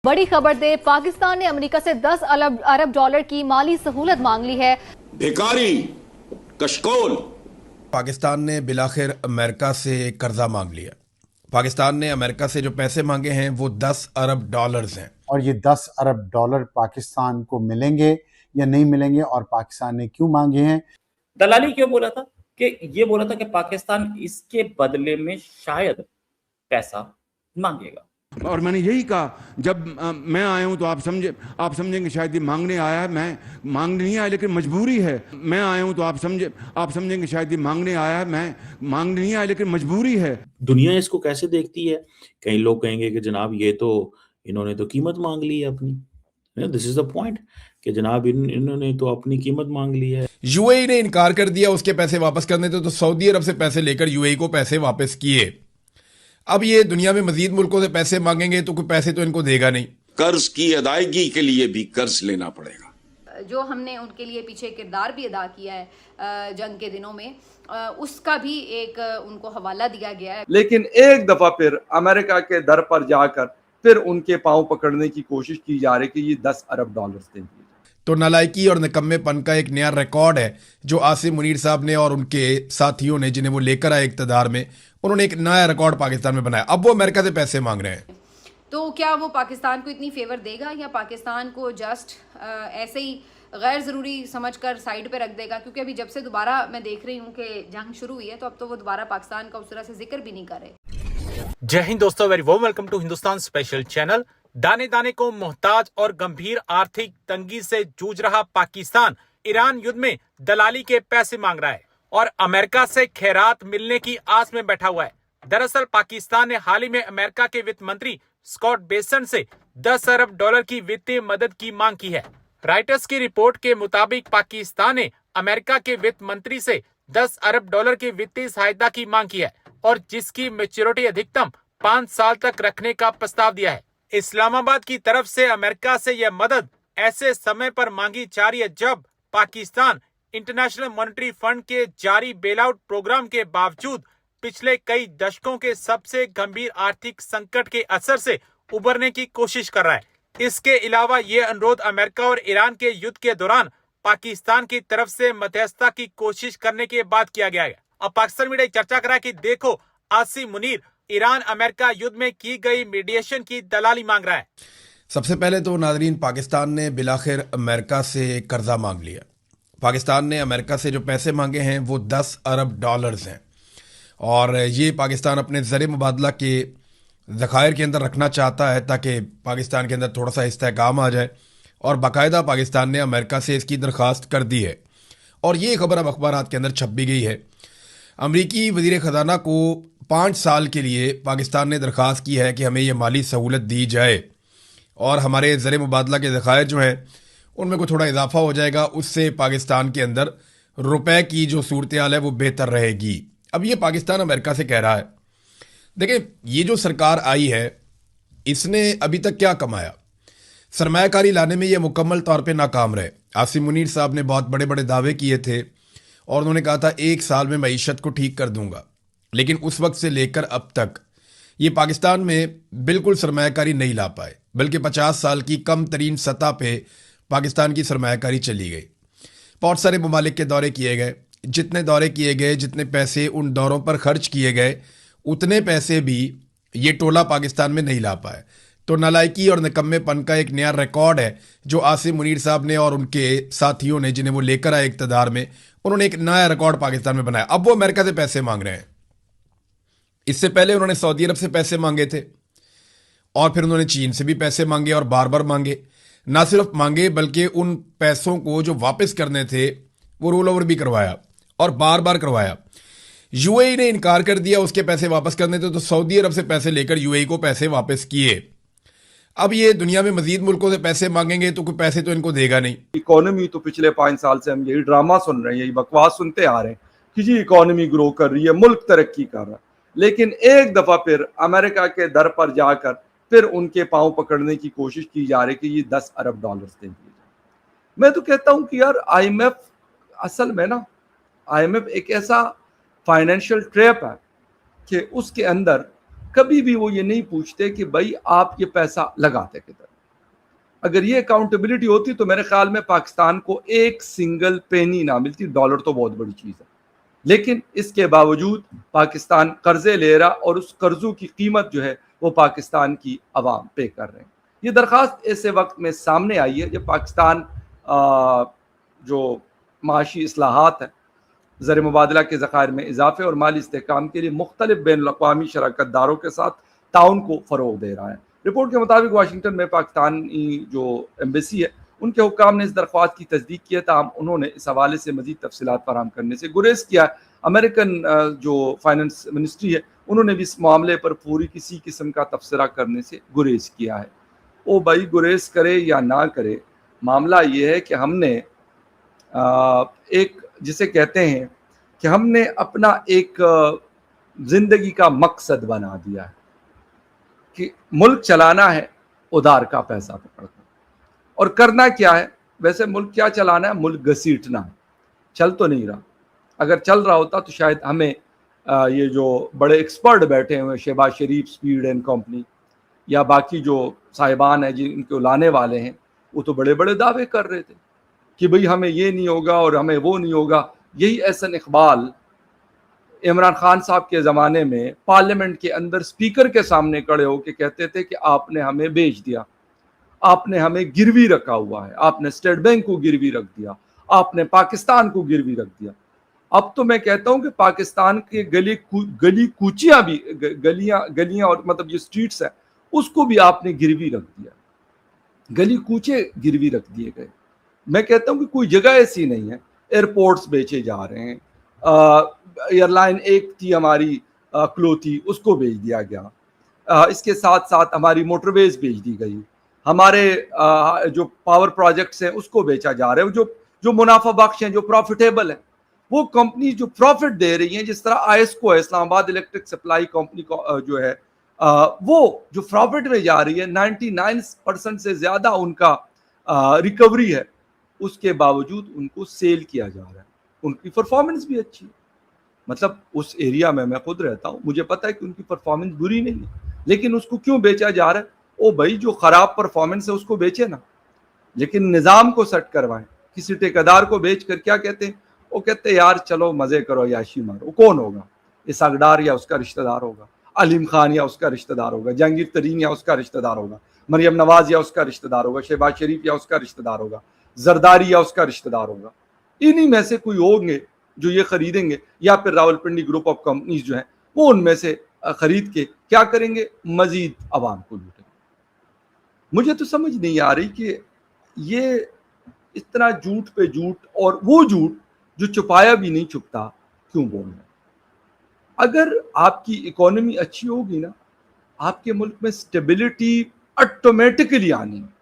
बड़ी खबर दे पाकिस्तान ने अमेरिका से 10 अरब डॉलर की माली सहूलत मांग ली है। भिखारी कशकोल। पाकिस्तान ने बिलाखिर अमेरिका से कर्जा मांग लिया। पाकिस्तान ने अमेरिका से जो पैसे मांगे हैं वो 10 अरब डॉलर्स हैं। और ये 10 अरब डॉलर पाकिस्तान को मिलेंगे या नहीं मिलेंगे, और पाकिस्तान ने क्यों मांगे हैं? दलाली क्यों बोला था ये बोला था कि पाकिस्तान इसके बदले में शायद पैसा मांगेगा। और मैंने यही कहा, जब मैं आया हूं तो आप समझेंगे शायद ये मांगने आया है। मैं मांगने नहीं आया, लेकिन मजबूरी है। मैं आया हूं तो आप समझेंगे शायद ये मांगने आया है। मैं मांगने नहीं आया, लेकिन मजबूरी है। दुनिया इसको कैसे देखती है? कई लोग कहेंगे कि जनाब ये तो इन्होंने तो कीमत मांग ली है अपनी। दिस इज द पॉइंट कि जनाब इन्होंने तो अपनी कीमत मांग ली है। यूएई ने इनकार कर दिया उसके पैसे वापस करने तो सऊदी अरब से पैसे लेकर यूएई को पैसे वापस किए। अब ये दुनिया में मजीद मुल्कों से पैसे मांगेंगे तो कोई पैसे तो इनको देगा नहीं। कर्ज की अदायगी के लिए भी कर्ज लेना पड़ेगा। जो हमने उनके लिए पीछे किरदार भी अदा किया है जंग के दिनों में, उसका भी एक उनको हवाला दिया गया है। लेकिन एक दफा फिर अमेरिका के दर पर जाकर फिर उनके पांव पकड़ने की कोशिश की जा रही कि ये 10 अरब डॉलर्स देंगे। तो नालायकी और निकम्मेपन का एक नया रिकॉर्ड है जो आसिम मुनीर साहब ने और उनके साथियों ने, जिन्हें वो लेकर आए इक़्तिदार में, उन्होंने एक नया रिकॉर्ड पाकिस्तान में बनाया। अब वो अमेरिका से पैसे मांग रहे हैं। तो क्या वो पाकिस्तान को इतनी फेवर देगा या पाकिस्तान को जस्ट ऐसे ही गैर ज़रूरी समझकर साइड पे रख देगा? क्योंकि अभी जब से दोबारा मैं देख रही हूँ कि जंग शुरू हुई है तो अब तो वो दोबारा पाकिस्तान का उस तरह से जिक्र भी नहीं कर रहे। जय हिंद दोस्तों, very warm welcome to Hindustan special channel. दाने दाने को मोहताज और गंभीर आर्थिक तंगी से जूझ रहा पाकिस्तान ईरान युद्ध में दलाली के पैसे मांग रहा है और अमेरिका से खैरात मिलने की आस में बैठा हुआ है। दरअसल पाकिस्तान ने हाल ही में अमेरिका के वित्त मंत्री स्कॉट बेसेंट से 10 अरब डॉलर की वित्तीय मदद की मांग की है। राइटर्स की रिपोर्ट के मुताबिक पाकिस्तान ने अमेरिका के वित्त मंत्री से 10 अरब डॉलर की वित्तीय सहायता की मांग की है और जिसकी मैच्योरिटी अधिकतम 5 साल तक रखने का प्रस्ताव दिया है। इस्लामाबाद की तरफ से अमेरिका से यह मदद ऐसे समय पर मांगी जा रही है जब पाकिस्तान इंटरनेशनल मॉनेटरी फंड के जारी बेलआउट प्रोग्राम के बावजूद पिछले कई दशकों के सबसे गंभीर आर्थिक संकट के असर से उबरने की कोशिश कर रहा है। इसके अलावा ये अनुरोध अमेरिका और ईरान के युद्ध के दौरान पाकिस्तान की तरफ से मध्यस्थता की कोशिश करने के बाद किया गया है। अब पाकिस्तान मीडिया चर्चा करा कि देखो, आसिम मुनीर ईरान अमेरिका युद्ध में की गई मीडिएशन की दलाली मांग रहा है। सबसे पहले तो नाजरीन, पाकिस्तान ने बिलाखिर अमेरिका से कर्जा मांग लिया। पाकिस्तान ने अमेरिका से जो पैसे मांगे हैं वो 10 अरब डॉलर्स हैं और ये पाकिस्तान अपने ज़र मुबादला के ज़खायर के अंदर रखना चाहता है ताकि पाकिस्तान के अंदर थोड़ा सा इस्तेहकाम आ जाए। और बाकायदा पाकिस्तान ने अमेरिका से इसकी दरख्वास्त कर दी है और ये खबर अब अखबारात के अंदर छप भी गई है। अमरीकी वज़ीर ख़जाना को 5 साल के लिए पाकिस्तान ने दरख्वास्त की है कि हमें ये माली सहूलत दी जाए और हमारे ज़र मुबादला के ज़खायर जो हैं उनमें को थोड़ा इजाफा हो जाएगा। उससे पाकिस्तान के अंदर रुपए की जो सूरत हाल है वो बेहतर रहेगी। अब ये पाकिस्तान अमेरिका से कह रहा है। देखें, ये जो सरकार आई है इसने अभी तक क्या कमाया? सरमायाकारी लाने में ये मुकम्मल तौर पे नाकाम रहे। आसिम मुनीर साहब ने बहुत बड़े बड़े दावे किए थे और उन्होंने कहा था 1 साल में मईशत को ठीक कर दूंगा, लेकिन उस वक्त से लेकर अब तक ये पाकिस्तान में बिल्कुल सरमायाकारी नहीं ला पाए, बल्कि 50 साल की कम तरीन सतह पे पाकिस्तान की सरमायाकारी चली गई। बहुत सारे ममालिक के दौरे किए गए, जितने दौरे किए गए, जितने पैसे उन दौरों पर खर्च किए गए, उतने पैसे भी ये टोला पाकिस्तान में नहीं ला पाए। तो नालायकी और निकम्मेपन का एक नया रिकॉर्ड है जो आसिम मुनीर साहब ने और उनके साथियों ने, जिन्हें वो लेकर आए इक़्तिदार में, उन्होंने एक नया रिकॉर्ड पाकिस्तान में बनाया। अब वो अमेरिका से पैसे मांग रहे हैं। इससे पहले उन्होंने सऊदी अरब से पैसे मांगे थे और फिर उन्होंने चीन से भी पैसे मांगे और बार बार मांगे। ना सिर्फ मांगे बल्कि उन पैसों को जो वापस करने थे वो रोल ओवर भी करवाया और बार बार करवाया। यूएई ने इनकार कर दिया उसके पैसे वापस करने थे तो सऊदी अरब से पैसे लेकर यूएई को पैसे वापस किए। अब ये दुनिया में मजीद मुल्कों से पैसे मांगेंगे तो कोई पैसे तो इनको देगा नहीं। इकोनॉमी तो पिछले 5 साल से हम यही ड्रामा सुन रहे हैं, यही बकवास सुनते आ रहे हैं कि जी इकोनॉमी ग्रो कर रही है, मुल्क तरक्की कर रहा है। लेकिन एक दफा फिर अमेरिका के दर पर जाकर फिर उनके पांव पकड़ने की कोशिश की जा रही कि ये 10 अरब डॉलर्स देंगे। मैं तो कहता हूं कि यार IMF असल में ना, IMF एक ऐसा फाइनेंशियल ट्रैप है कि उसके अंदर कभी भी वो ये नहीं पूछते कि भाई आप ये पैसा लगाते किधर। اگر یہ اکاؤنٹیبلٹی ہوتی تو میرے خیال میں پاکستان کو ایک سنگل پینی نہ ملتی. ڈالر تو بہت بڑی چیز ہے, لیکن اس کے باوجود پاکستان قرضے لے رہا اور اس قرضوں کی قیمت جو ہے وہ پاکستان کی عوام پے کر رہے ہیں. یہ درخواست ایسے وقت میں سامنے آئی ہے جب پاکستان جو معاشی اصلاحات ہیں, زر مبادلہ کے ذخائر میں اضافے اور مالی استحکام کے لیے مختلف بین الاقوامی شراکت داروں کے ساتھ تعاون کو فروغ دے رہا ہے. رپورٹ کے مطابق واشنگٹن میں پاکستانی جو ایمبیسی ہے ان کے حکام نے اس درخواست کی تصدیق کی ہے, تاہم انہوں نے اس حوالے سے مزید تفصیلات فراہم کرنے سے گریز کیا. امریکن جو فائنانس منسٹری ہے انہوں نے بھی اس معاملے پر پوری کسی قسم کا تبصرہ کرنے سے گریز کیا ہے. او بھائی, گریز کرے یا نہ کرے, معاملہ یہ ہے کہ ہم نے ایک جسے کہتے ہیں کہ ہم نے اپنا ایک زندگی کا مقصد بنا دیا ہے کہ ملک چلانا ہے ادھار کا پیسہ پکڑ کر. اور کرنا کیا ہے, ویسے ملک کیا چلانا ہے, ملک گھسیٹنا ہے. چل تو نہیں رہا. اگر چل رہا ہوتا تو شاید ہمیں یہ جو بڑے ایکسپرٹ بیٹھے ہوئے شہباز شریف, اسپیڈ اینڈ کمپنی, یا باقی جو صاحبان ہیں جن کو لانے والے ہیں, وہ تو بڑے بڑے دعوے کر رہے تھے کہ بھئی ہمیں یہ نہیں ہوگا اور ہمیں وہ نہیں ہوگا. یہی احسن اقبال عمران خان صاحب کے زمانے میں پارلیمنٹ کے اندر اسپیکر کے سامنے کھڑے ہو کے کہتے تھے کہ آپ نے ہمیں بیچ دیا, آپ نے ہمیں گروی رکھا ہوا ہے, آپ نے اسٹیٹ بینک کو گروی رکھ دیا, آپ نے پاکستان کو گروی رکھ دیا. اب تو میں کہتا ہوں کہ پاکستان کے گلی کوچیاں بھی, گلیاں اور مطلب جو اسٹریٹس ہیں اس کو بھی آپ نے گروی رکھ دیا, گلی کوچے گروی رکھ دیے گئے. میں کہتا ہوں کہ کوئی جگہ ایسی نہیں ہے. ایئرپورٹس بیچے جا رہے ہیں, ایئر لائن ایک تھی ہماری کلوتھی, اس کو بیچ دیا گیا. اس کے ساتھ ساتھ ہماری موٹر ویز بیچ دی گئی, ہمارے جو پاور پروجیکٹس ہیں اس کو بیچا جا رہا ہے. جو منافع بخش ہیں, جو پروفیٹیبل ہیں, وہ کمپنی جو پروفٹ دے رہی ہیں, جس طرح آئسکو ہے, اسلام آباد الیکٹرک سپلائی کمپنی جو ہے, وہ جو پروفٹ میں جا رہی ہے 99% سے زیادہ ان کا ریکوری ہے, اس کے باوجود ان کو سیل کیا جا رہا ہے. ان کی پرفارمنس بھی اچھی ہے. مطلب اس ایریا میں خود رہتا ہوں, مجھے پتا ہے کہ ان کی پرفارمنس بری نہیں ہے, لیکن اس کو کیوں بیچا جا رہا ہے؟ او بھائی, جو خراب پرفارمنس ہے اس کو بیچے نا, لیکن نظام کو سیٹ کروائیں. کسی ٹھیکیدار کو بیچ کر کیا کہتے ہیں, وہ کہتے ہیں یار چلو مزے کرو, یاشی مارو. وہ کون ہوگا؟ اسحاق ڈار یا اس کا رشتہ دار ہوگا, علیم خان یا اس کا رشتہ دار ہوگا, جہانگیر ترین یا اس کا رشتہ دار ہوگا, مریم نواز یا اس کا رشتہ دار ہوگا, شہباز شریف یا اس کا رشتہ دار ہوگا, زرداری یا اس کا رشتہ دار ہوگا. انہی میں سے کوئی ہوں گے جو یہ خریدیں گے, یا پھر راولپنڈی گروپ آف کمپنیز جو ہیں وہ ان میں سے خرید کے کیا کریں گے, مزید عوام کو لوٹیں گے. مجھے تو سمجھ نہیں آ رہی کہ یہ اتنا جھوٹ پہ جھوٹ, اور وہ جھوٹ جو چھپایا بھی نہیں چھپتا, کیوں بول رہے ہیں؟ اگر آپ کی اکانومی اچھی ہوگی نا, آپ کے ملک میں سٹیبلٹی آٹومیٹکلی آنی ہے.